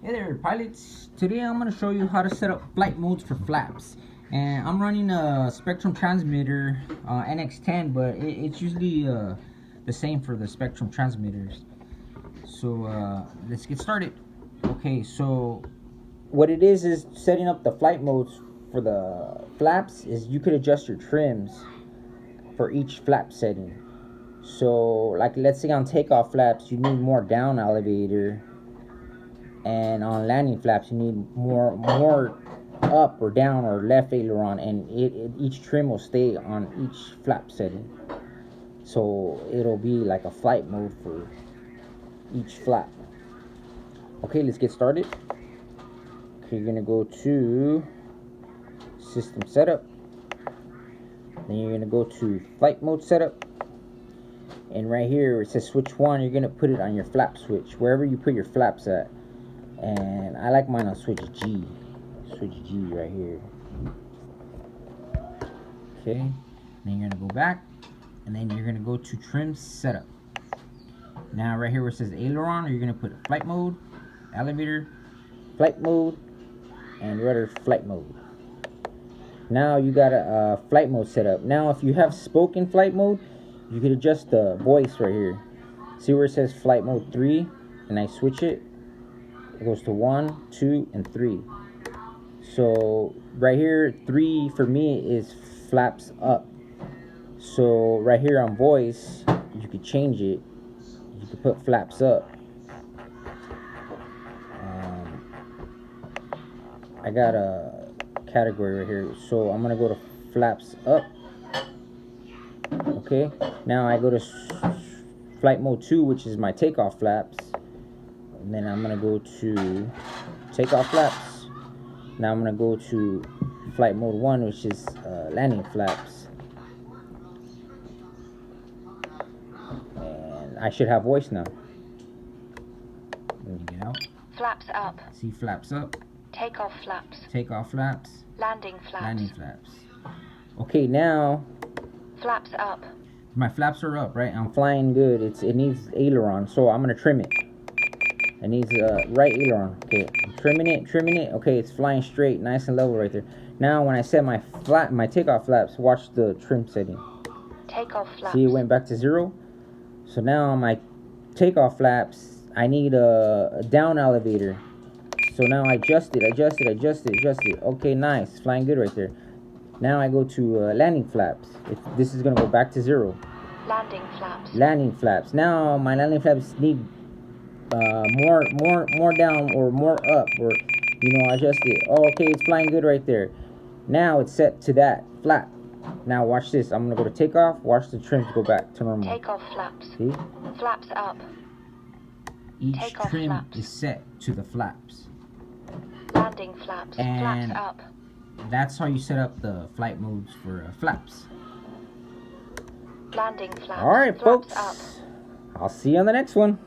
Hey there, pilots. Today I'm going to show you how to set up flight modes for flaps. And I'm running a Spektrum transmitter, NX10, but it's usually the same for the Spektrum transmitters. So let's get started. Okay, so what it is setting up the flight modes for the flaps is you could adjust your trims for each flap setting. So like let's say on takeoff flaps you need more down elevator, and on landing flaps you need more up or down or left aileron, and each trim will stay on each flap setting, so it'll be like a flight mode for each flap. Okay, let's get started. Okay, you're gonna go to system setup, then you're gonna go to flight mode setup, and right here it says switch 1, you're gonna put it on your flap switch wherever you put your flaps at. And I like mine on switch G. Switch G right here. Okay. Then you're going to go back. And then you're going to go to trim setup. Now right here where it says aileron, you're going to put flight mode, elevator, flight mode, and rudder flight mode. Now you got a flight mode set up. Now if you have spoken flight mode, you could adjust the voice right here. See where it says flight mode 3? And I switch it. It goes to 1, 2, and 3. So right here 3 for me is flaps up. So right here on voice you could change it. You could put flaps up. I got a category right here, so I'm gonna go to flaps up. Okay, now I go to flight mode 2, which is my takeoff flaps. And then I'm gonna go to takeoff flaps. Now I'm gonna go to flight mode 1, which is landing flaps. And I should have voice now. Let me get out. Flaps up. See flaps up. Takeoff flaps. Takeoff flaps. Landing flaps. Landing flaps. Okay, now flaps up. my flaps are up, right? I'm flying good. It needs aileron, so I'm gonna trim it. It needs right aileron. Okay, I'm trimming it. Okay, it's flying straight, nice and level right there. Now when I set my takeoff flaps, watch the trim setting. Takeoff flaps. See, it went back to 0. So now on my takeoff flaps, I need a down elevator. So now I adjust it. Okay, nice, flying good right there. Now I go to landing flaps. This is gonna go back to 0. Landing flaps. Landing flaps. Now my landing flaps need more down or more up, or adjust it. Oh, okay, it's flying good right there. Now it's set to that flap. Now watch this. I'm gonna go to takeoff. Watch the trims go back to normal. Takeoff flaps. See? Flaps up. Each Takeoff trim flaps. is set to the flaps. Landing flaps. And flaps up. that's how you set up the flight modes for flaps. Landing flaps. All right, flaps folks. up. I'll see you on the next one.